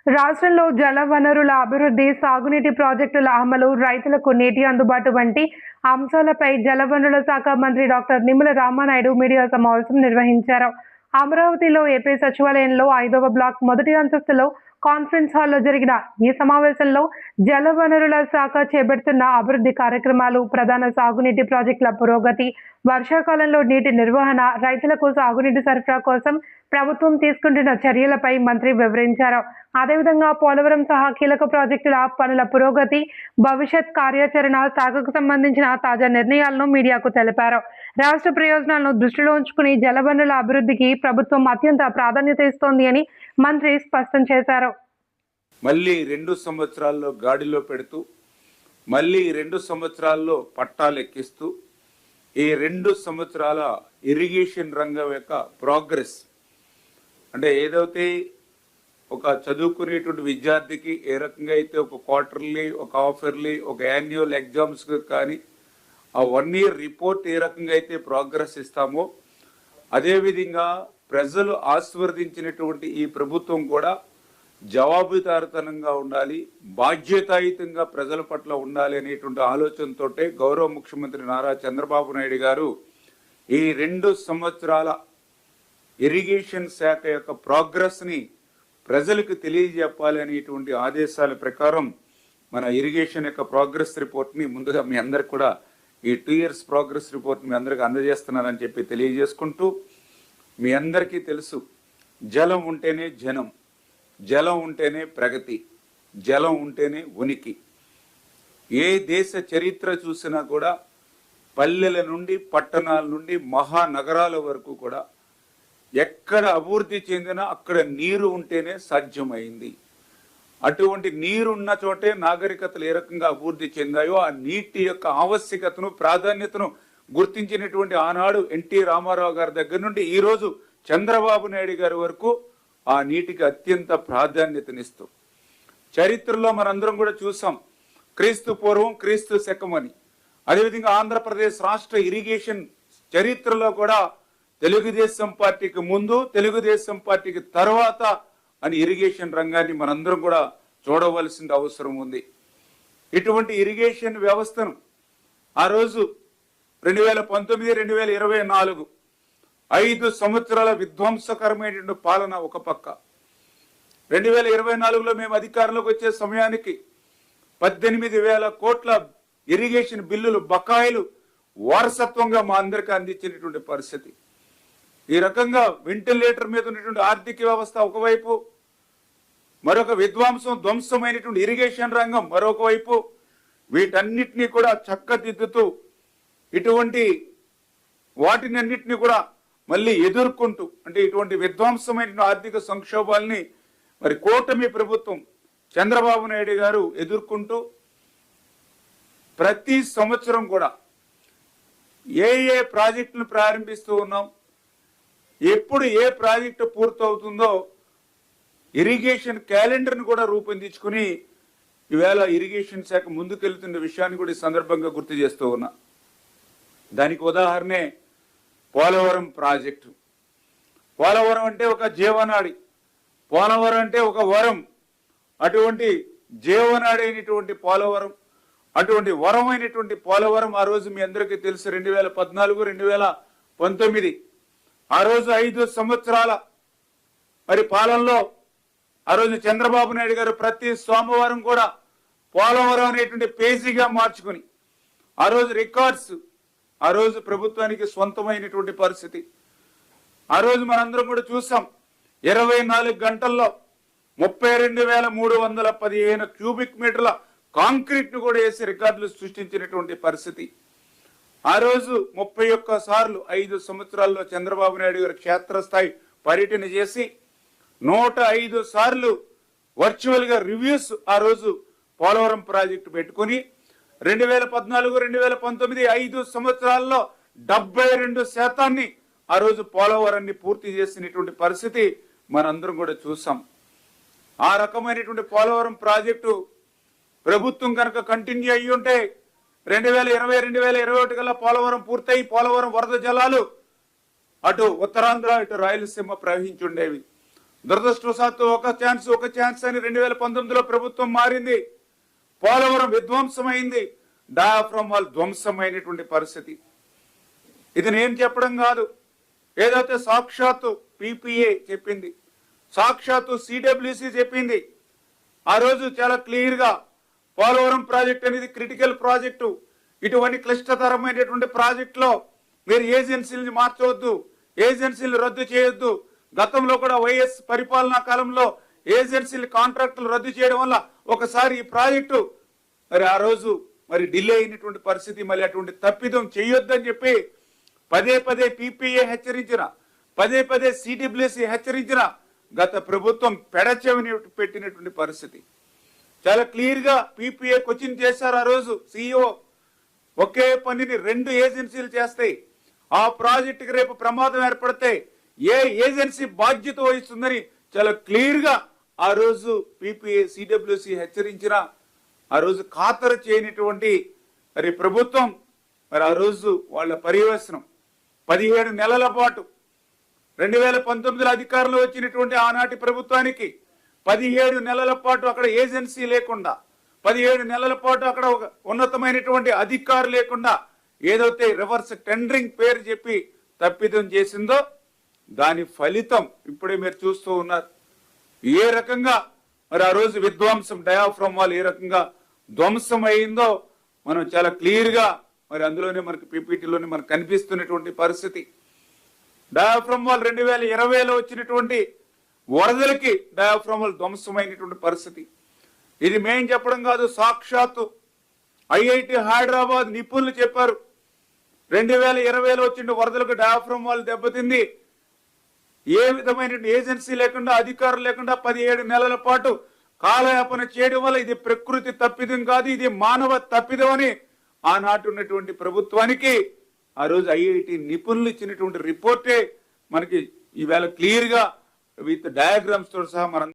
రాష్ట్రంలో జల వనరుల అభివృద్ధి, సాగునీటి ప్రాజెక్టుల అమలు, రైతులకు నీటి అందుబాటు వంటి అంశాలపై జలవనరుల శాఖ మంత్రి డాక్టర్ నిమ్మల రామానాయుడు మీడియా సమావేశం నిర్వహించారు. అమరావతిలో ఏపీ సచివాలయంలో 5వ బ్లాక్ మొదటి అంతస్తులో కాన్ఫరెన్స్ హాల్లో జరిగిన ఈ సమావేశంలో జలవనరుల శాఖ చేపడుతున్న అభివృద్ధి కార్యక్రమాలు, ప్రధాన సాగునీటి ప్రాజెక్టుల పురోగతి, వర్షాకాలంలో నీటి నిర్వహణ, రైతులకు సాగునీటి సరఫరా కోసం ప్రభుత్వం తీసుకుంటున్న చర్యలపై మంత్రి వివరించారు. అదేవిధంగా పోలవరం సహా కీలక ప్రాజెక్టుల పనుల పురోగతి, భవిష్యత్ కార్యాచరణ, శాఖకు సంబంధించిన తాజా నిర్ణయాలను మీడియాకు తెలిపారు. రాష్ట్ర ప్రయోజనాలను దృష్టిలో ఉంచుకుని జలవనరుల అభివృద్ధికి ప్రభుత్వం అత్యంత ప్రాధాన్యత ఇస్తోంది అని మంత్రి స్పష్టం చేశారు. మళ్ళీ 2 సంవత్సరాల్లో గాడిలో పెడుతూ, మళ్ళీ 2 సంవత్సరాల్లో పట్టాలు ఎక్కిస్తూ, ఈ 2 సంవత్సరాల ఇరిగేషన్ రంగం యొక్క ప్రోగ్రెస్ అంటే ఏదైతే ఒక చదువుకునేటువంటి విద్యార్థికి ఏ రకంగా అయితే ఒక క్వార్టర్లీ, ఒక హాఫ్ ఇయర్లీ, ఒక యాన్యువల్ ఎగ్జామ్స్ కానీ ఆ 1 ఇయర్ రిపోర్ట్ ఏ రకంగా అయితే ప్రోగ్రెస్ ఇస్తామో, అదేవిధంగా ప్రజలు ఆశీర్వదించినటువంటి ఈ ప్రభుత్వం కూడా జవాబుదారితనంగా ఉండాలి, బాధ్యతాయుతంగా ప్రజల పట్ల ఉండాలి అనేటువంటి ఆలోచనతో గౌరవ ముఖ్యమంత్రి నారా చంద్రబాబు నాయుడు గారు ఈ 2 సంవత్సరాల ఇరిగేషన్ శాఖ యొక్క ప్రోగ్రెస్ని ప్రజలకు తెలియజెప్పాలి అనేటువంటి ఆదేశాల ప్రకారం మన ఇరిగేషన్ యొక్క ప్రోగ్రెస్ రిపోర్ట్ని ముందుగా మీ అందరికి కూడా ఈ 2 ఇయర్స్ ప్రోగ్రెస్ రిపోర్ట్ మీ అందరికి అందజేస్తున్నానని చెప్పి తెలియజేసుకుంటూ, మీ అందరికీ తెలుసు జలం ఉంటేనే జనం, జలం ఉంటేనే ప్రగతి, జలం ఉంటేనే ఉనికి. ఏ దేశ చరిత్ర చూసినా కూడా పల్లెల నుండి పట్టణాల నుండి మహానగరాల వరకు కూడా ఎక్కడ అభివృద్ధి చెందినా అక్కడ నీరు ఉంటేనే సాధ్యమైంది. అటువంటి నీరున్న చోటే నాగరికతలు ఏ రకంగా అభివృద్ధి చెందాయో ఆ నీటి యొక్క ఆవశ్యకతను, ప్రాధాన్యతను గుర్తించినటువంటి ఆనాడు ఎన్టీ రామారావు గారి దగ్గర నుండి ఈరోజు చంద్రబాబు నాయుడు గారి వరకు ఆ నీటికి అత్యంత ప్రాధాన్యతనిస్తూ, చరిత్రలో మనందరం కూడా చూసాం క్రీస్తు పూర్వం క్రీస్తు శకం అని. అదేవిధంగా ఆంధ్రప్రదేశ్ రాష్ట్ర ఇరిగేషన్ చరిత్రలో కూడా తెలుగుదేశం పార్టీకి ముందు, తెలుగుదేశం పార్టీకి తర్వాత అని ఇరిగేషన్ రంగాన్ని మనందరం కూడా చూడవలసిన అవసరం ఉంది. ఇటువంటి ఇరిగేషన్ వ్యవస్థను ఆ రోజు 2019, 2024 5 సంవత్సరాల విధ్వంసకరమైనటువంటి పాలన ఒక పక్క, 2024లో మేము అధికారంలోకి వచ్చే సమయానికి 18,000 కోట్ల ఇరిగేషన్ బిల్లులు, బకాయిలు వారసత్వంగా మా అందరికీ అందించినటువంటి పరిస్థితి. ఈ రకంగా వెంటిలేటర్ మీద ఉన్నటువంటి ఆర్థిక వ్యవస్థ ఒకవైపు, మరొక ధ్వంసమైనటువంటి ఇరిగేషన్ రంగం మరొక వైపు, వీటన్నిటినీ కూడా చక్కదిద్దుతూ ఇటువంటి వాటిని అన్నిటినీ కూడా మళ్ళీ ఎదుర్కొంటూ, అంటే ఇటువంటి విధ్వంసమైన ఆర్థిక సంక్షోభాల్ని మరి కూటమి ప్రభుత్వం చంద్రబాబు నాయుడు గారు ఎదుర్కొంటూ ప్రతి సంవత్సరం కూడా ఏ ప్రాజెక్టును ప్రారంభిస్తూ ఉన్నాం, ఎప్పుడు ఏ ప్రాజెక్టు పూర్తవుతుందో ఇరిగేషన్ క్యాలెండర్ను కూడా రూపొందించుకుని ఈవేళ ఇరిగేషన్ శాఖ ముందుకెళ్తున్న విషయాన్ని కూడా ఈ సందర్భంగా గుర్తు చేస్తూ ఉన్నా. దానికి ఉదాహరణే పోలవరం ప్రాజెక్టు. పోలవరం అంటే ఒక జీవనాడి, పోలవరం అంటే ఒక వరం. అటువంటి జీవనాడి అయినటువంటి పోలవరం, అటువంటి వరమైనటువంటి పోలవరం ఆ రోజు మీ అందరికీ తెలుసు 2014, 2019 ఆ రోజు 5 సంవత్సరాల మరి పాలనలో ఆ రోజు చంద్రబాబు నాయుడు గారు ప్రతి సోమవారం కూడా పోలవరం అనేటువంటి పేజీగా మార్చుకుని ఆ రోజు రికార్డ్స్ ఆ రోజు ప్రభుత్వానికి సొంతమైనటువంటి పరిస్థితి. ఆ రోజు మనందరం కూడా చూసాం 24 గంటల్లో 32,315 క్యూబిక్ మీటర్ల కాంక్రీట్ ను కూడా వేసి రికార్డులు సృష్టించినటువంటి పరిస్థితి. ఆ రోజు 31 సార్లు 5 సంవత్సరాల్లో చంద్రబాబు నాయుడు గారు క్షేత్రస్థాయి పర్యటన చేసి 105 సార్లు వర్చువల్ గా రివ్యూస్ ఆ రోజు పోలవరం ప్రాజెక్టు పెట్టుకుని 2014, 2019 5 సంవత్సరాల్లో 72% ఆ రోజు పోలవరాన్ని పూర్తి చేసినటువంటి పరిస్థితి మనందరం కూడా చూసాం. ఆ రకమైనటువంటి పోలవరం ప్రాజెక్టు ప్రభుత్వం కనుక కంటిన్యూ అయ్యి ఉంటే 2020, 2021 కల్లా పోలవరం పూర్తయి పోలవరం వరద జలాలు అటు ఉత్తరాంధ్ర, ఇటు రాయలసీమ ప్రవహించుండేవి. దురదృష్టవశాత్తు ఒక ఛాన్స్ అని 2019లో ప్రభుత్వం మారింది. పోలవరం విధ్వంసమైంది, డయాఫ్రమ్ వాల్ ధ్వంసమైనటువంటి పరిస్థితి. ఇది నేను చెప్పడం కాదు, ఏదైతే సాక్షాత్తు పిపిఏ చెప్పింది, సాక్షాత్తు సిడబ్ల్యూసి చెప్పింది. ఆ రోజు చాలా క్లియర్ గా పోలవరం ప్రాజెక్ట్ అనేది క్రిటికల్ ప్రాజెక్టు, ఇటువంటి క్లిష్టతరమైనటువంటి ప్రాజెక్ట్ లో మీరు ఏజెన్సీలను మార్చవద్దు, ఏజెన్సీలు రద్దు చేయొద్దు. గతంలో కూడా వైఎస్ పరిపాలనా కాలంలో ఏజెన్సీలు కాంట్రాక్టులు రద్దు చేయడం వల్ల ఒకసారి ఈ ప్రాజెక్టు మరి ఆ రోజు మరి డిలే అయినటువంటి పరిస్థితి. మళ్ళీ అటువంటి తప్పిదం చేయొద్దని చెప్పి పదే పదే పిపిఏ హెచ్చరించిన, పదే పదే సిడబ్ల్యూసి హెచ్చరించిన గత ప్రభుత్వం పెడచెవిని పెట్టినటువంటి పరిస్థితి. చాలా క్లియర్ గా పిపిఏ క్వశ్చన్ చేశారు ఆ రోజు సిఇఓ. ఒకే పనిని 2 ఏజెన్సీలు చేస్తాయి, ఆ ప్రాజెక్టుకి రేపు ప్రమాదం ఏర్పడితే ఏ ఏజెన్సీ బాధ్యత వహిస్తుందని చాలా క్లియర్ గా ఆ రోజు పిపిఏ సిడబ్ల్యూసి హెచ్చరించిన ఆ రోజు ఖాతరు చేయనటువంటి మరి ప్రభుత్వం మరి ఆ రోజు వాళ్ళ పర్యవేక్షణం 17 నెలల పాటు 2019లో అధికారంలో వచ్చినటువంటి ఆనాటి ప్రభుత్వానికి 17 నెలల పాటు అక్కడ ఏజెన్సీ లేకుండా, 17 నెలల పాటు అక్కడ ఒక ఉన్నతమైనటువంటి అధికారు లేకుండా ఏదైతే రివర్స్ టెండరింగ్ పేరు చెప్పి తప్పిదం చేసిందో దాని ఫలితం ఇప్పుడే మీరు చూస్తూ ఉన్నారు. ఏ రకంగా మరి ఆ రోజు విధ్వంసం డయాఫ్రమ్ వాల్ ఏ రకంగా ధ్వంసం అయిందో మనం చాలా క్లియర్ గా మరి అందులోనే మనకి పీపీటీలోనే మనకు కనిపిస్తున్నటువంటి పరిస్థితి. డయాఫ్రమ్ వాల్ 2020లో వచ్చినటువంటి వరదలకి డయాఫ్రమ్ వాల్ ధ్వంసమైనటువంటి పరిస్థితి. ఇది మేం చెప్పడం కాదు, సాక్షాత్తు ఐఐటి హైదరాబాద్ నిపుణులు చెప్పారు. 2020లో వచ్చిన వరదలకు డయాఫ్రమ్ వాల్ దెబ్బతింది. ఏ విధమైన ఏజెన్సీ లేకుండా, అధికారులు లేకుండా 17 నెలల పాటు కాలయాపన చేయడం వల్ల ఇది ప్రకృతి తప్పిదం కాదు, ఇది మానవ తప్పిదం అని ఆనాటి ఉన్నటువంటి ప్రభుత్వానికి ఆ రోజు ఐఐటి నిపుణులు ఇచ్చినటువంటి రిపోర్టే మనకి ఈవేళ క్లియర్ గా విత్ డయాగ్రామ్స్ తో సహా మనం